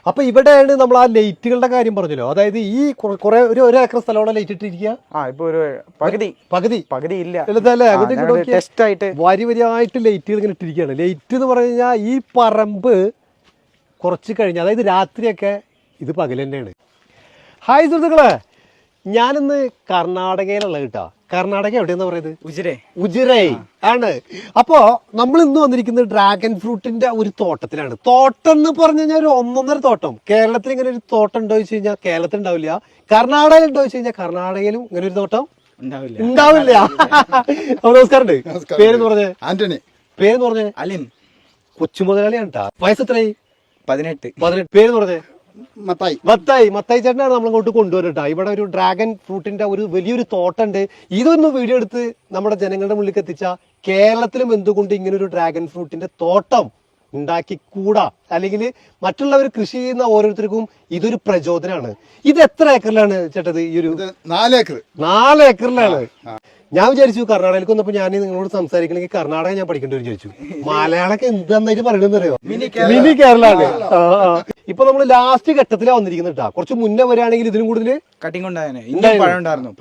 അപ്പൊ ഇവിടെയാണ് നമ്മൾ ആ ലൈറ്റുകളുടെ കാര്യം പറഞ്ഞല്ലോ. അതായത് ഈ കുറെ ഒരു ഏക്കർ സ്ഥലമാണ് ലൈറ്റ് ഇട്ടിരിക്കുക. ഇപ്പൊ ഒരു പകുതി ഇല്ല ടെസ്റ്റ് ആയിട്ട് വരിയായിട്ട് ലൈറ്റുകൾ ഇങ്ങനെ ഇട്ടിരിക്കുകയാണ്. ലൈറ്റ് എന്ന് പറഞ്ഞു കഴിഞ്ഞാൽ ഈ പറമ്പ് കുറച്ച് കഴിഞ്ഞ്, അതായത് രാത്രിയൊക്കെ ഇത് പകൽ തന്നെയാണ്. ഹായ് സുഹൃത്തുക്കളെ, ഞാനിന്ന് കർണാടകയിലുള്ള കേട്ടോ. കർണാടക എവിടെയെന്നാ പറയുന്നത്? ഉജിരൈ ആണ്. അപ്പോ നമ്മൾ ഇന്ന് വന്നിരിക്കുന്നത് ഡ്രാഗൺ ഫ്രൂട്ടിന്റെ ഒരു തോട്ടത്തിലാണ്. തോട്ടം എന്ന് പറഞ്ഞു കഴിഞ്ഞാൽ ഒരു ഒന്നൊന്നര തോട്ടം. കേരളത്തിൽ ഇങ്ങനെ ഒരു തോട്ടം ഉണ്ടോ വെച്ച് കഴിഞ്ഞാൽ കേരളത്തിൽ ഉണ്ടാവില്ല. കർണാടകയിൽ ഉണ്ടോ വെച്ച് കഴിഞ്ഞാൽ കർണാടകയിലും ഇങ്ങനെ ഒരു തോട്ടം ഉണ്ടാവില്ല. നമസ്കാരം. പേരെന്ന് പറഞ്ഞേ? ആന്റണി. പേരെന്ന് പറഞ്ഞേ? അലിൻ. കൊച്ചു മുതലാളിയാണ് കേട്ടാ. വയസ്സെത്രയായി? 18. പേരെന്ന് പറഞ്ഞേ? മത്തായി ചേട്ടനാണ് നമ്മളങ്ങോട്ട് കൊണ്ടുവരട്ടാ. ഇവിടെ ഒരു ഡ്രാഗൺ ഫ്രൂട്ടിന്റെ ഒരു വലിയൊരു തോട്ടമുണ്ട്. ഇതൊന്ന് വീഡിയോ എടുത്ത് നമ്മുടെ ജനങ്ങളുടെ മുന്നിലേക്ക് എത്തിച്ചാൽ കേരളത്തിലും എന്തുകൊണ്ട് ഇങ്ങനെ ഒരു ഡ്രാഗൺ ഫ്രൂട്ടിന്റെ തോട്ടം ഉണ്ടാക്കിക്കൂടാ, അല്ലെങ്കിൽ മറ്റുള്ളവർ കൃഷി ചെയ്യുന്ന ഓരോരുത്തർക്കും ഇതൊരു പ്രചോദനമാണ്. ഇത് എത്ര ഏക്കറിലാണ് ചേട്ടത്? ഈ ഒരു 4 ഏക്കറിലാണ്. ഞാൻ വിചാരിച്ചു കർണാടകയിലേക്ക് വന്നപ്പോ ഞാൻ നിങ്ങളോട് സംസാരിക്കണമെങ്കിൽ കർണാടക ഞാൻ പഠിക്കേണ്ടി വിചാരിച്ചു. മലയാളമൊക്കെ എന്തായിട്ട് പറയണെന്ന് അറിയോ? മിനി കേരളാണ്. ഇപ്പൊ നമ്മള് ലാസ്റ്റ് ഘട്ടത്തിലാണ് വന്നിരിക്കുന്നത് കേട്ടോ. കുറച്ച് മുന്നേ വരികയാണെങ്കിൽ ഇതിനും കൂടുതൽ കട്ടിംഗ് ഉണ്ടായിരുന്നു.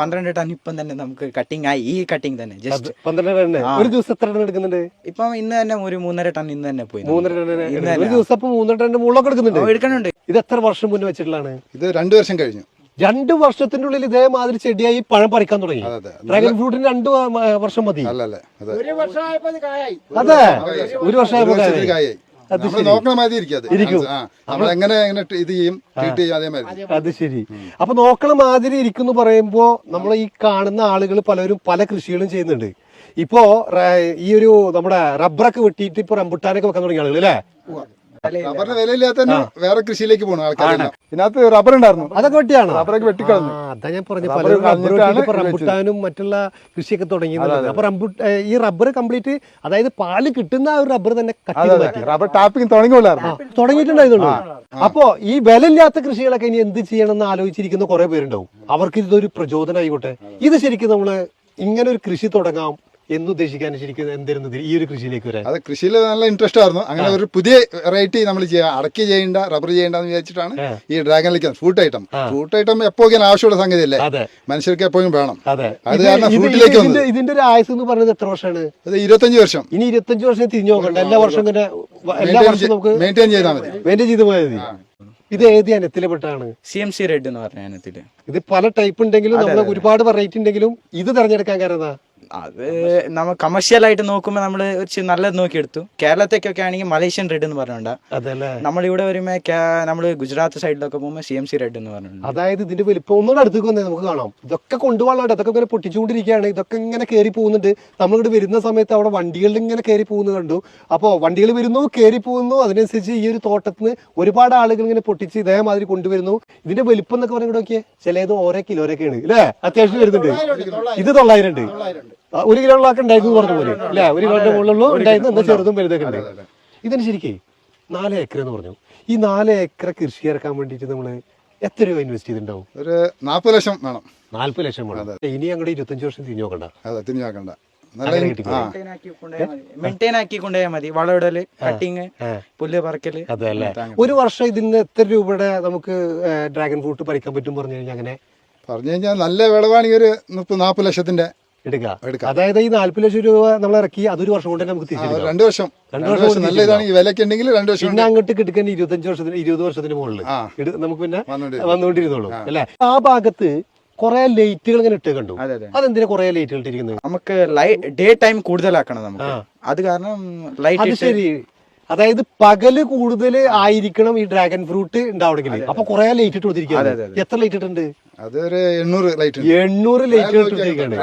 12 ടൺ ഇപ്പം തന്നെ നമുക്ക് കട്ടിംഗ് ആയി. ഈ കട്ടിംഗ് തന്നെ ജസ്റ്റ് 12 ടൺ. ഒരു ദിവസം എത്ര ടൺ എടുക്കുന്നുണ്ട്? ഇപ്പം ഇന്ന് തന്നെ ഒരു 3.5 ടൺ ഇന്ന് തന്നെ പോയി. 3.5 ടൺ ഒരു ദിവസം. അപ്പൊ 3 ടൺ മുളക് എടുക്കുന്നുണ്ട്. ഇത് എത്ര വർഷം മുന്നേ വെച്ചിട്ടുള്ളതാണ്? ഇത് 2 വർഷം കഴിഞ്ഞു. 2 വർഷത്തിന്റെ ഉള്ളിൽ ഇതേമാതിരി ചെടിയായി പഴം പറിക്കാൻ തുടങ്ങി. ഡ്രാഗൺ ഫ്രൂട്ടിന് 2 വർഷം മതി. അതെ, 1 വർഷമായപ്പോ അത് ശരി. അപ്പൊ നോക്കണ മാതിരി ഇരിക്കുന്നു പറയുമ്പോ നമ്മൾ ഈ കാണുന്ന ആളുകൾ പലരും പല കൃഷികളും ചെയ്യുന്നുണ്ട്. ഇപ്പോ ഈ ഒരു നമ്മുടെ റബ്ബറൊക്കെ വെട്ടിയിട്ട് ഇപ്പൊ റംബുട്ടാനൊക്കെ വെക്കാൻ തുടങ്ങിയ ആളുകൾ അല്ലേ? റബ്ബറിന് വിലയില്ലാത്ത വേറെ കൃഷിയിലേക്ക് പോകണം ആൾക്കാരെല്ലാം. ഇതിനകത്ത് റബ്ബർ ഉണ്ടായിരുന്നു, അതൊക്കെ വെട്ടിയാണ്. റബ്ബറൊക്കെ വെട്ടിക്കളഞ്ഞു. അതാ ഞാൻ പറഞ്ഞു, റംബുട്ടാനും മറ്റുള്ള കൃഷിയൊക്കെ തുടങ്ങി. അപ്പൊ ഈ റബ്ബർ കംപ്ലീറ്റ്, അതായത് പാല് കിട്ടുന്ന ആ ഒരു റബ്ബർ തന്നെ റബ്ബർ ടാപ്പിംഗ് തുടങ്ങിയിട്ടുണ്ടായിരുന്നു. അപ്പോ ഈ വിലയില്ലാത്ത കൃഷികളൊക്കെ ഇനി എന്ത് ചെയ്യണമെന്ന് ആലോചിച്ചിരിക്കുന്ന കുറെ പേരുണ്ടാവും. അവർക്ക് ഇതൊരു പ്രചോദനം ആയിക്കോട്ടെ. ഇത് ശരിക്കും നമ്മള് ഇങ്ങനെ ഒരു കൃഷി തുടങ്ങാം എന്നുദ്ദേശിക്കാൻ ശരിക്കും എന്തായിരുന്നു ഈ ഒരു കൃഷിയിലേക്ക് വരാൻ? അത് കൃഷിയിൽ നല്ല ഇൻട്രസ്റ്റ് ആയിരുന്നു. അങ്ങനെ ഒരു പുതിയ വെറൈറ്റി നമ്മൾ ചെയ്യാം, അടക്കി ചെയ്യേണ്ട, റബ്ബർ ചെയ്യേണ്ടെന്ന് വിചാരിച്ചിട്ടാണ് ഈ ഡ്രാഗണിലേക്ക് ഫ്രൂട്ട് ഐറ്റം എപ്പോഴും ആവശ്യമുള്ള സംഗതിയല്ലേ, മനുഷ്യർക്ക് എപ്പോഴും വേണം. അത് കാരണം ഫ്രൂട്ടിലേക്ക് വന്നു. ഇതിന്റെ ഒരു ആയുസ് എന്ന് പറയുന്നത് എത്ര വർഷമാണ്? അത് 25 വർഷം. ഇനി 25 വർഷം തിരിഞ്ഞു നോക്കണ്ട. എല്ലാ വർഷം നമുക്ക് മെയിൻറ്റെയിൻ ചെയ്താൽ മതി. മെയിൻറ്റെയിൻ ചെയ്ത് മതി. ഇത് ഏത് ഇനത്തിലെ പെട്ടാണ്? CMC റെഡ് എന്ന് പറഞ്ഞ ഇനത്തില്. ഇത് പല ടൈപ്പ് ഉണ്ടെങ്കിലും നമ്മൾ ഒരുപാട് വെറൈറ്റി ഉണ്ടെങ്കിലും ഇത് തെരഞ്ഞെടുക്കാൻ കാരണം അത് നമ്മൾ കമേഴ്ഷ്യൽ ആയിട്ട് നോക്കുമ്പോൾ നമ്മൾ നല്ലത് നോക്കിയെടുത്തു. കേരളത്തേക്കൊക്കെ ആണെങ്കിൽ മലേഷ്യൻ റെഡ് എന്ന് പറഞ്ഞോണ്ടാ. നമ്മളിവിടെ വരുമ്പോ നമ്മള് ഗുജറാത്ത് സൈഡിലൊക്കെ പോകുമ്പോൾ CMC റെഡ് എന്ന് പറഞ്ഞിട്ടുണ്ട്. അതായത് ഇതിന്റെ വലിപ്പം ഒന്നുകൂടെ അടുത്തേക്ക് വന്നേ നമുക്ക് കാണാം. ഇതൊക്കെ കൊണ്ടുപോകാനുണ്ട്. അതൊക്കെ ഇങ്ങനെ പൊട്ടിച്ചുകൊണ്ടിരിക്കുകയാണ്. ഇതൊക്കെ ഇങ്ങനെ കയറി പോകുന്നുണ്ട്. നമ്മളിവിടെ വരുന്ന സമയത്ത് അവിടെ വണ്ടികളിൽ ഇങ്ങനെ കയറി പോകുന്നത് കണ്ടു. അപ്പോൾ വണ്ടികൾ വരുന്നു, കയറി പോകുന്നു. അതിനനുസരിച്ച് ഈ ഒരു തോട്ടത്തിൽ നിന്ന് ഒരുപാട് ആളുകൾ ഇങ്ങനെ പൊട്ടിച്ച് ഇതേമാതിരി കൊണ്ടുവരുന്നു. ഇതിന്റെ വലിപ്പം എന്നൊക്കെ പറഞ്ഞിട്ട് നോക്കിയേ, ചിലത് ഓരോ കിലോരൊക്കെയാണ് അല്ലേ? അത്യാവശ്യം വരുന്നുണ്ട്. ഇത് 900 ഉണ്ട്. 1 കിലോളൊക്കെ ഉണ്ടായിരുന്നു പറഞ്ഞ പോലെ അല്ലെ? 1 കിലോന്റെ മുകളിലുള്ള ഉണ്ടായിരുന്നു. എന്താ ചെറുതും വലുതൊക്കെ ഉണ്ട്. ഇതിന് ശരിക്കേ 4 ഏക്കർ എന്ന് പറഞ്ഞു. ഈ 4 ഏക്കർ കൃഷി ഇറക്കാൻ വേണ്ടിട്ട് നമ്മള് എത്ര രൂപ ഇൻവെസ്റ്റ് ചെയ്തിട്ടുണ്ടാവും? ഒരു 40 ലക്ഷം വേണം. 40 ലക്ഷം വേണം. ഇനി അങ്ങോട്ട് 25 വർഷം തിരിഞ്ഞു നോക്കണ്ട. മെയിൻറ്റെയിൻ ആക്കി കൊണ്ടുപോയാൽ മതി. വളമിടല്, കട്ടിങ്, പുല്ല് പറിക്കല്. അതല്ലേ. ഒരു വർഷം ഇതിന് എത്ര രൂപയുടെ നമുക്ക് ഡ്രാഗൺ ഫ്രൂട്ട് പറിക്കാൻ പറ്റും പറഞ്ഞു കഴിഞ്ഞാൽ? അങ്ങനെ പറഞ്ഞു കഴിഞ്ഞാൽ നല്ല വിളവാണെങ്കിൽ ഒരു 30-40 ലക്ഷത്തിന്റെ എടുക്കാം. അതായത് ഈ 40 ലക്ഷം രൂപ നമ്മൾ ഇറക്കി അതൊരു വർഷം കൊണ്ട് തന്നെ നമുക്ക് തിരിച്ചു 2 വർഷം നല്ല ഇതാണെങ്കിൽ വിലക്ക് ഉണ്ടെങ്കിൽ 2 വർഷം. പിന്നെ അങ്ങോട്ട് കിടക്കാൻ 25 വർഷത്തിന് 20 വർഷത്തിന് മുകളിൽ നമുക്ക് പിന്നെ വന്നുകൊണ്ടിരുന്നോളൂ അല്ലെ? ആ ഭാഗത്ത് കുറെ ലൈറ്റുകൾ ഇങ്ങനെ ഇട്ട് കണ്ടു. അതെന്തിനാ കുറെ ലൈറ്റുകൾ ഇട്ടിരിക്കുന്നത്? നമുക്ക് ഡേ ടൈം കൂടുതലാക്കണം നമുക്ക്. അത് കാരണം ലൈറ്റ്. ശരി. അതായത് പകല് കൂടുതൽ ആയിരിക്കണം ഈ ഡ്രാഗൺ ഫ്രൂട്ട് ഉണ്ടാവണമെങ്കിൽ. അപ്പൊ കുറെ ലൈറ്റ് ഇട്ട് കൊടുത്തിരിക്കുകയാണ്. എത്ര ലൈറ്റ് ഇട്ടുണ്ട്? അതൊരു 800 ലൈറ്റ്. 800 ലൈറ്റ് ഇട്ടിരിക്കുകയാണ്.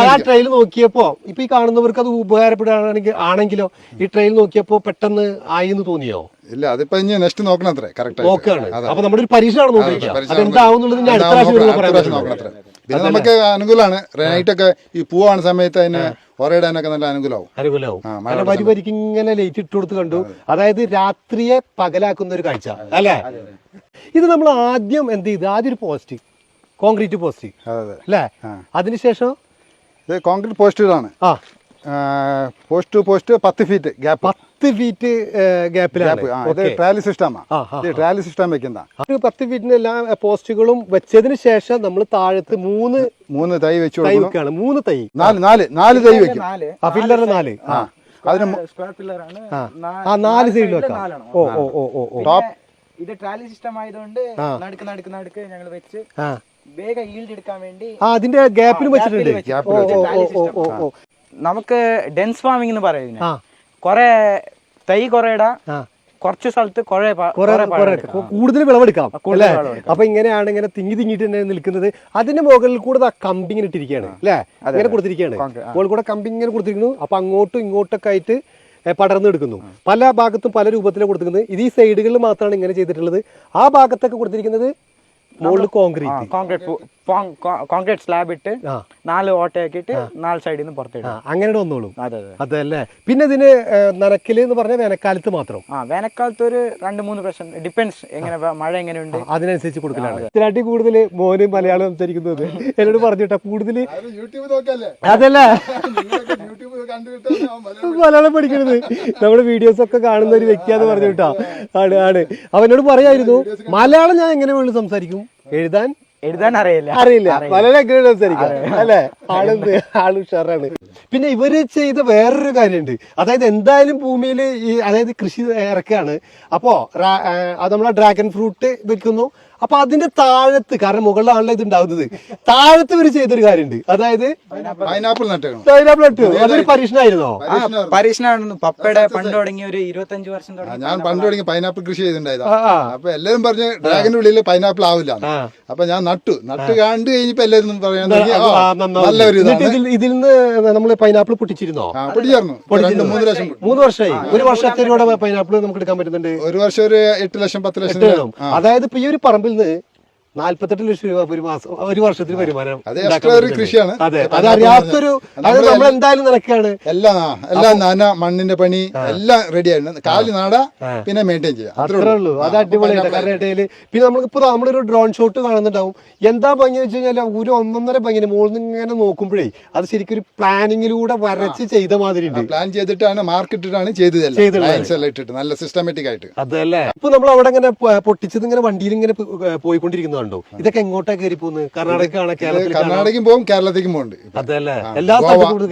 ആ ട്രെയിൽ നോക്കിയപ്പോ ഇപ്പൊ ഈ കാണുന്നവർക്ക് അത് ഉപകാരപ്പെടുകയാണെങ്കിലോ ഈ ട്രെയിൽ നോക്കിയപ്പോ പെട്ടെന്ന് ആയി എന്ന് തോന്നിയോ? ഇല്ല, അതിപ്പോ ഇനി നെക്സ്റ്റ് നോക്കണം. അത്രേ കറക്റ്റ് നോക്കുകയാണ്. അപ്പൊ നമ്മുടെ ഒരു പരീക്ഷയാണ് നോക്കിയിരിക്കുക. അതെന്താവുന്നുള്ളത് ഞാൻ അടുത്ത പ്രാവശ്യം നോക്കണം. പിന്നെ നമുക്ക് അനുകൂലമാണ്. നൈറ്റൊക്കെ ഈ പൂവാണ് സമയത്ത് അതിന് ഒരയിടാനൊക്കെ നല്ല അനുകൂലമാവും. വരിക്ക് ഇങ്ങനെ ലൈറ്റ് ഇട്ട് കൊടുത്ത് കണ്ടു. അതായത് രാത്രിയെ പകലാക്കുന്ന ഒരു കാഴ്ച അല്ലെ? ഇത് നമ്മൾ ആദ്യം എന്ത് ചെയ്ത്? ആദ്യം ഒരു പോസ്റ്റ്, കോൺക്രീറ്റ് പോസ്റ്റ് അല്ലേ? അതിനുശേഷം ഇത് കോൺക്രീറ്റ് പോസ്റ്റ് ഇതാണ്. Post to post 10 feet gap. 10 feet ഗ്യാപ്പിലാണ് ഇത് ട്രാലി സിസ്റ്റമാണ്. ഇത് ട്രാലി സിസ്റ്റം വെക്കുന്ന ഒരു 10 ഫീറ്റിന് എല്ലാ പോസ്റ്റുകളും വെച്ചതിന് ശേഷം നമ്മൾ താഴത്ത് മൂന്ന് തൈ വെച്ചു വെക്കുകയാണ്. 3 തൈ, 4 തൈ വെക്കും. ഫില്ലറിൽ 4 അതിന് സ്ക്വയർ പില്ലർ ആണ്. 4 സൈഡിൽ വെക്കാം. ഓ ടോപ്പ് ഇത് ട്രാലി സിസ്റ്റം ആയതുകൊണ്ട് നടുക്ക് ഞങ്ങൾ വെച്ച് വേഗം ഈൽഡ് എടുക്കാൻ വേണ്ടി അതിന്റെ ഗ്യാപ്പിലും വെച്ചിട്ടുണ്ട്. നമുക്ക് ഡെൻസ് ഫാമിംഗ് എന്ന് പറയുന്നത് കൊറേ തൈ കൊറേ ഇടാ, കുറച്ച് സ്ഥലത്ത് കൂടുതൽ വിളവെടുക്കാം അല്ലേ? അപ്പൊ ഇങ്ങനെയാണ് ഇങ്ങനെ തിങ്ങിട്ട് തന്നെ നിൽക്കുന്നത്. അതിന്റെ മുകളിൽ കൂടെ കമ്പി ഇങ്ങനെ ഇട്ടിരിക്കുകയാണ് അല്ലെ, ഇങ്ങനെ കൊടുത്തിരിക്കുകയാണ്. മുകളിൽ കൂടെ കമ്പി ഇങ്ങനെ കൊടുത്തിരിക്കുന്നു. അപ്പൊ അങ്ങോട്ടും ഇങ്ങോട്ടൊക്കെ ആയിട്ട് പടർന്നു എടുക്കുന്നു. പല ഭാഗത്തും പല രൂപത്തിലാണ് കൊടുത്തിരിക്കുന്നത്. ഇത് ഈ സൈഡുകളിൽ മാത്രമാണ് ഇങ്ങനെ ചെയ്തിട്ടുള്ളത്. ആ ഭാഗത്തൊക്കെ കൊടുത്തിരിക്കുന്നത് മുകളിൽ കോൺക്രീറ്റ് സ്ലാബ് ഇട്ട് 4 ഓട്ടയാക്കിയിട്ട് 4 സൈഡിൽ നിന്ന് പുറത്തിടും. അങ്ങനെ വന്നോളും. അതല്ലേ. പിന്നെ ഇതിന് നനക്കല് എന്ന് പറഞ്ഞാൽ വേനൽക്കാലത്ത് മാത്രം. വേനൽക്കാലത്ത് ഒരു 2-3 പ്രാവശ്യം ഡിപ്പെൻസ് എങ്ങനെ മഴ എങ്ങനെയുണ്ട് അതിനനുസരിച്ച് കൊടുക്കലാണ്. ഇതിനാട്ടി കൂടുതൽ മോന് മലയാളം സംസാരിക്കുന്നത് എന്നോട് പറഞ്ഞിട്ടാ കൂടുതൽ. അതല്ലേ മലയാളം പഠിക്കണത് നമ്മള് വീഡിയോസ് ഒക്കെ കാണുന്ന ഒരു വ്യക്തിയാന്ന് പറഞ്ഞു കേട്ടാ. ആണ് അവനോട് പറയായിരുന്നു മലയാളം ഞാൻ എങ്ങനെ വേണ്ടി സംസാരിക്കും, എഴുതാൻ അറിയില്ല വളരെ സംസാരിക്കാം അല്ലെ. ആള് ഉഷാറാണ്. പിന്നെ ഇവര് ചെയ്ത വേറൊരു കാര്യമുണ്ട്. അതായത് എന്തായാലും ഭൂമിയിൽ അതായത് കൃഷി ഇറക്കുകയാണ്. അപ്പോ അത് നമ്മളെ ഡ്രാഗൺ ഫ്രൂട്ട് വെക്കുന്നു. അപ്പൊ അതിന്റെ താഴത്ത്, കാരണം മുകളിലാണല്ലോ ഇത് ഉണ്ടാവുന്നത്, താഴത്ത് ഇവര് ചെയ്തൊരു കാര്യമുണ്ട്. അതായത് പൈനാപ്പിൾ നട്ടു. അതൊരു പരീക്ഷണമായിരുന്നോ? പരീക്ഷണമായിരുന്നു. പപ്പയുടെ പണ്ട് തുടങ്ങി ഒരു 25 വർഷം ഞാൻ പണ്ട് തുടങ്ങി പൈനാപ്പിൾ കൃഷി ചെയ്തിട്ടുണ്ടായതാ. അപ്പൊ എല്ലാരും പറഞ്ഞ് ഡ്രാഗന്റെ ഉള്ളിൽ പൈനാപ്പിൾ ആവില്ല. അപ്പൊ ഞാൻ നട്ടു കണ്ടു കഴിഞ്ഞപ്പോ എല്ലാരും പറയാൻ നല്ലൊരു ഇതിൽ നിന്ന് നമ്മള് പൈനാപ്പിൾ പൊട്ടിച്ചിരുന്നോ? പൊട്ടിച്ചായിരുന്നു. 3 വർഷമായി. 1 വർഷത്തിലൂടെ പൈനാപ്പിൾ നമുക്ക് എടുക്കാൻ പറ്റുന്നുണ്ട്. 1 വർഷം ഒരു 8 ലക്ഷം 10 ലക്ഷം. അതായത് ഇപ്പൊ ഈ ഒരു പറമ്പിൽ നിന്ന് 48 ലക്ഷം രൂപ ഒരു മാസം, 1 വർഷത്തിൽ വരുമാനം. കൃഷിയാണ്. അതെ, അതറിയാത്തൊരു നമ്മൾ എന്തായാലും നടക്കുകയാണ്. എല്ലാം മണ്ണിന്റെ പണി എല്ലാം റെഡി ആയിരുന്നു. കാലി നാട പിന്നെ മെയിൻറ്റെയിൻ ചെയ്യാം. അത്രേ ഉള്ളൂ. അത് അടിപൊളിയായിട്ട്. കാരണം പിന്നെ നമ്മളിപ്പോ നമ്മളൊരു ഡ്രോൺ ഷോട്ട് കാണുന്നുണ്ടാവും. എന്താ ഭംഗി വെച്ച് കഴിഞ്ഞാൽ ഒരു 1.5 ഭംഗി മുകളിൽ നിന്ന് ഇങ്ങനെ നോക്കുമ്പോഴേ അത് ശരിക്കും ഒരു പ്ലാനിങ്ങിലൂടെ വരച്ച് ചെയ്ത മാതിരി ഉണ്ട്. പ്ലാൻ ചെയ്തിട്ടാണ് മാർക്കറ്റിട്ടാണ് ചെയ്തത്. നല്ല സിസ്റ്റമാറ്റിക് ആയിട്ട്. അതല്ലേ. ഇപ്പൊ നമ്മൾ അവിടെ ഇങ്ങനെ പൊട്ടിച്ചത് ഇങ്ങനെ വണ്ടിയിൽ ഇങ്ങനെ പോയിക്കൊണ്ടിരിക്കുന്നതാണ്. ഇതൊക്കെ എങ്ങോട്ടാ കയറി പോകുന്നത്? കർണാടകയാണ്, കർണാടകയും പോകും, കേരളത്തിലേക്കും പോകുന്നുണ്ട്. അതല്ലേ, എല്ലാ സ്ഥലത്തും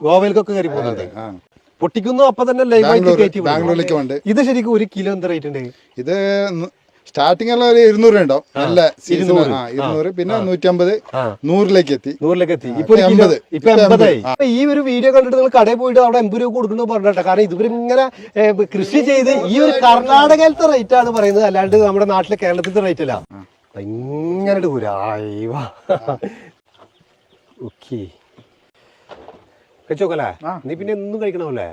ഗോവയിലേക്കൊക്കെ കയറി പോകുന്നുണ്ട്. പൊട്ടിക്കുന്നു. അപ്പൊ തന്നെ ലൈവായിട്ട് ബാംഗ്ലൂരിലേക്ക് പോകുന്നുണ്ട്. ഇത് ശരിക്കും 1 കിലോ എന്താ റേറ്റ് ഉണ്ട്? ഇത് സ്റ്റാർട്ടിംഗ് ഉള്ള ഒരു 200 ഉണ്ടാവും. നല്ല 200, പിന്നെ 150, 100ലേക്ക് എത്തി. ഇപ്പൊ 80. ഈ ഒരു വീഡിയോ കണ്ടിട്ട് നിങ്ങൾ കടയിൽ പോയിട്ട് അവിടെ 80 രൂപ കൊടുക്കണമെന്ന് പറഞ്ഞിട്ടാ. കാരണം ഇവരിങ്ങനെ കൃഷി ചെയ്ത് ഈ ഒരു കർണാടകയിലത്തെ റേറ്റ് ആണ് പറയുന്നത്, അല്ലാണ്ട് നമ്മുടെ നാട്ടിലെ കേരളത്തിലത്തെ റേറ്റ് അല്ല. ഇങ്ങനെ ഓക്കെ കഴിച്ചോക്കല്ലേ. നീ പിന്നെ ഒന്നും കഴിക്കണമല്ലേ?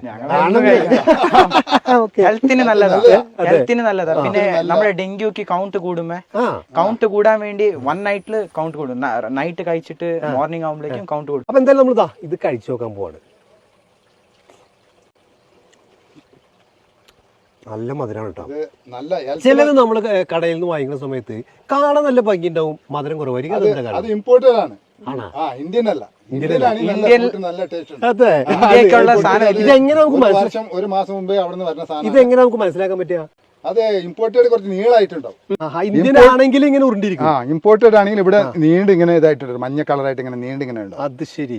ഹെൽത്തിന് നല്ലതാ. പിന്നെ നമ്മുടെ ഡെങ്കുക്ക് കൗണ്ട് കൂടുമ്പോ കൗണ്ട് കൂടാൻ വേണ്ടി 1 നൈറ്റില് കൗണ്ട് കൂടും. നൈറ്റ് കഴിച്ചിട്ട് മോർണിംഗ് ആകുമ്പോഴേക്കും കൗണ്ട് കൂടും. അപ്പൊ എന്തായാലും നമ്മളിതാ ഇത് കഴിച്ചു നോക്കാൻ പോവാണ്. നല്ല മധുരമാണ് കേട്ടോ. ചിലത് നമ്മള് കടയിൽ നിന്ന് വാങ്ങിക്കുന്ന സമയത്ത് കാണാൻ നല്ല ഭംഗി ഉണ്ടാവും, മധുരം കുറവായിരിക്കും. അത് ഇമ്പോർട്ടഡ് ആണ്. ഇന്ത്യൻ അല്ല. ഇതെങ്ങനെ നമുക്ക് ഒരു മാസം മുമ്പേ അവിടെ നിന്ന് വരുന്ന സാധനം. ഇതെങ്ങനെ നമുക്ക് മനസ്സിലാക്കാൻ പറ്റുക? അത് ഇമ്പോർട്ടഡ് കുറച്ച് നീളായിട്ടുണ്ടാവും. ഇന്ത്യൻ ആണെങ്കിൽ ഇങ്ങനെ ഉരുണ്ടിരിക്കും. ഇമ്പോർട്ടഡ് ആണെങ്കിൽ ഇവിടെ നീണ്ട് ഇങ്ങനെ ഇതായിട്ടുണ്ട്, മഞ്ഞ കളറായിട്ട് ഇങ്ങനെ നീണ്ട് ഇങ്ങനെ ഉണ്ട്. അത് ശരി.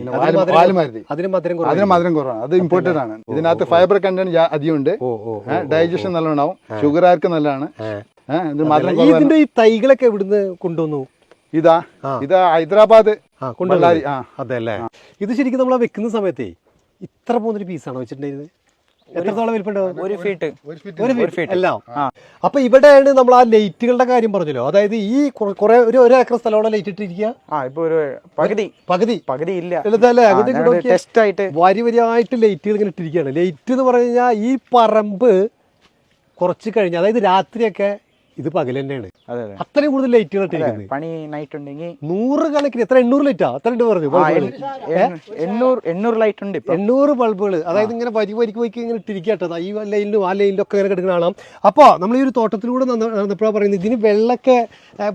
അതിന് മധുരം കുറവാണ്. അത് ഇമ്പോർട്ടഡ് ആണ്. ഇതിനകത്ത് ഫൈബർ കണ്ടന്റ് അധികം ഉണ്ട്. ഡൈജഷൻ നല്ലോണാവും. ഷുഗർ ആർക്ക് നല്ലതാണ്. ഇതിന്റെ ഈ തൈകളൊക്കെ എവിടുന്ന് കൊണ്ടുവന്നു? ഇത് ഹൈദരാബാദ്. അതല്ലേ. ഇത് ശരിക്കും നമ്മളെ വെക്കുന്ന സമയത്തേ ഇത്ര പോകുന്നൊരു പീസാണോ വെച്ചിട്ടുണ്ടായിരുന്നത്? എത്രത്തോളം വലിപ്പുണ്ടാവും? 1 ഫീറ്റ് എല്ലാം. അപ്പൊ ഇവിടെയാണ് നമ്മൾ ആ ലൈറ്റുകളുടെ കാര്യം പറഞ്ഞല്ലോ. അതായത് ഈ കുറെ ഒരു ഏക്കർ സ്ഥലമാണ് ലൈറ്റ് ഇട്ടിരിക്കുക. ഇപ്പൊ ഒരു പകുതി ഇല്ല. വരിയായിട്ട് ലൈറ്റുകൾ ഇങ്ങനെ ഇട്ടിരിക്കുകയാണ്. ലൈറ്റ് എന്ന് പറഞ്ഞു കഴിഞ്ഞാൽ ഈ പറമ്പ് കുറച്ച് കഴിഞ്ഞ്, അതായത് രാത്രിയൊക്കെ ഇത് പകൽ തന്നെയാണ്. അതെ അതെ അത്രയും കൂടുതൽ ലൈറ്റുകൾ ഇട്ടിരിക്കുന്നത്. പണി നൈറ്റ് ഉണ്ടെങ്കിൽ 100 കണക്കിന് എത്ര 800 ലൈറ്റാ അത്ര ഉണ്ട് പറഞ്ഞു. 800 ലൈറ്റ് ഉണ്ട് 800 ബൾബുകൾ, അതായത് ഇങ്ങനെ വരിക്ക് ഇങ്ങനെ ഇട്ടിരിക്കട്ടോ. ഈ ലൈനിലും ആ ലൈനിലും ഒക്കെ ഇങ്ങനെ കിടക്കുന്ന കാണാം. അപ്പോൾ നമ്മൾ ഈ ഒരു തോട്ടത്തിലൂടെ നടന്നപ്പോഴാണ് പറയുന്നത് ഇതിന് വെള്ളമൊക്കെ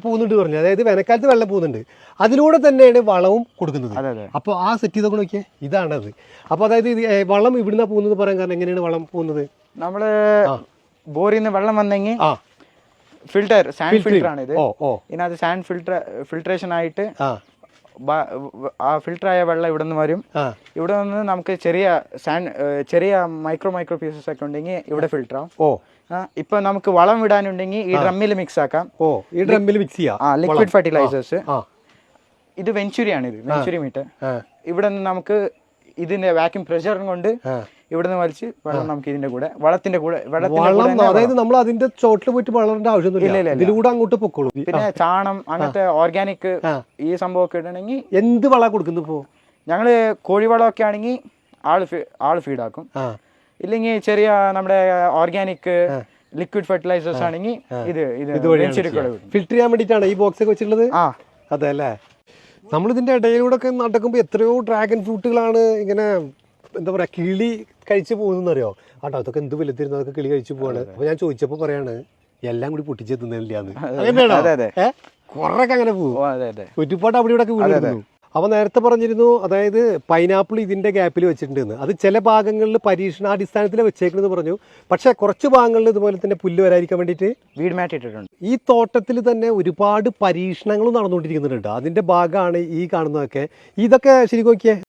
പോകുന്നുണ്ട് പറഞ്ഞു. അതായത് വേനൽക്കാലത്ത് വെള്ളം പോകുന്നുണ്ട്, അതിലൂടെ തന്നെയാണ് വളവും കൊടുക്കുന്നത്. അപ്പോൾ ആ സെറ്റ് ചെയ്തൊക്കെ നോക്കിയാൽ ഇതാണത്. അപ്പോൾ അതായത് വളം ഇവിടുന്ന് പോകുന്നത് പറയാൻ കാരണം എങ്ങനെയാണ് വളം പോകുന്നത്? നമ്മള് ബോറിൽ നിന്ന് വെള്ളം വന്നെങ്കിൽ ഫിൽറ്റർ സാൻഡ് ഫിൽറ്റർ ആണ് ഇത്. ഇതിനകത്ത് സാൻഡ് ഫിൽട്രേഷൻ ആയിട്ട് ആ ഫിൽറ്റർ ആയ വെള്ളം ഇവിടെ നിന്ന് വരും. ഇവിടെ നിന്ന് നമുക്ക് ചെറിയ മൈക്രോ പീസസ് ഒക്കെ ഉണ്ടെങ്കിൽ ഇവിടെ ഫിൽറ്റർ ആവും. ഇപ്പൊ നമുക്ക് വളം വിടാനുണ്ടെങ്കിൽ ഈ ഡ്രമ്മിൽ മിക്സ് ആക്കാം. ഈ ഡ്രമ്മിൽ മിക്സ് ചെയ്യാം ലിക്വിഡ് ഫെർട്ടിലൈസേഴ്സ്. ഇത് വെഞ്ചുറി ആണ്, ഇത് വെഞ്ചുറി മീറ്റർ. ഇവിടെ നിന്ന് നമുക്ക് ഇതിന്റെ വാക്യൂം പ്രഷറും കൊണ്ട് ഇവിടുന്ന് വലിച്ച് വെള്ളം നമുക്ക് ഇതിന്റെ കൂടെ വെള്ളത്തിന്റെ കൂടെ അതായത് നമ്മൾ അതിന്റെ ചോട്ടിൽ പോയിട്ട് വളരേണ്ട ആവശ്യമൊന്നുമില്ല, ഇതിലൂടെ അങ്ങോട്ട് പൊക്കോളൂ. പിന്നെ ചാണം അങ്ങനത്തെ ഓർഗാനിക് ഈ സംഭവം ഒക്കെ ഇടണമെങ്കിൽ എന്ത് വളം കൊടുക്കുന്നു? ഇപ്പോ ഞങ്ങള് കോഴിവളം ഒക്കെ ആണെങ്കിൽ ആള് ഫീഡാക്കും. ഇല്ലെങ്കിൽ ചെറിയ നമ്മുടെ ഓർഗാനിക് ലിക്വിഡ് ഫെർട്ടിലൈസേഴ്സ് ആണെങ്കിൽ ഫിൽറ്റർ ചെയ്യാൻ വേണ്ടിട്ടാണ് ഈ ബോക്സ് ഒക്കെ വെച്ചിട്ടുള്ളത്. അതെ അല്ലേ. നമ്മളിതിന്റെ ഇടയിലൂടെ ഒക്കെ നടക്കുമ്പോൾ എത്രയോ ഡ്രാഗൺ ഫ്രൂട്ടുകളാണ് ഇങ്ങനെ എന്താ പറയാ കിളി കഴിച്ചു പോകുന്നറിയോ ആട്ടോ. അതൊക്കെ എന്ത് വലുത്തിരുന്നു, അതൊക്കെ കിളി കഴിച്ചു പോവാണ്. അപ്പൊ ഞാൻ ചോദിച്ചപ്പോ പറയാണ് എല്ലാം കൂടി പൊട്ടിച്ച് തിന്നില്ലാന്ന്. കൊറൊക്കെ അങ്ങനെ പോകും, ഒരുപാട് അവിടെ ഇവിടെ ഒക്കെ വീണിരുന്നു. അപ്പൊ നേരത്തെ പറഞ്ഞിരുന്നു അതായത് പൈനാപ്പിൾ ഇതിന്റെ ഗ്യാപ്പിൽ വെച്ചിട്ടുണ്ടെന്ന്. അത് ചില ഭാഗങ്ങളിൽ പരീക്ഷണാടിസ്ഥാനത്തിൽ വെച്ചേക്കണെന്ന് പറഞ്ഞു. പക്ഷെ കുറച്ച് ഭാഗങ്ങളിൽ ഇതുപോലെ തന്നെ പുല്ല് വരാതിരിക്കാൻ വേണ്ടിയിട്ട് വീട് മാറ്റ് ഇട്ടിട്ടുണ്ട്. ഈ തോട്ടത്തിൽ തന്നെ ഒരുപാട് പരീക്ഷണങ്ങൾ നടന്നുകൊണ്ടിരിക്കുന്നുണ്ട്. അതിന്റെ ഭാഗമാണ് ഈ കാണുന്നതൊക്കെ. ഇതൊക്കെ ശരി നോക്കിയേ,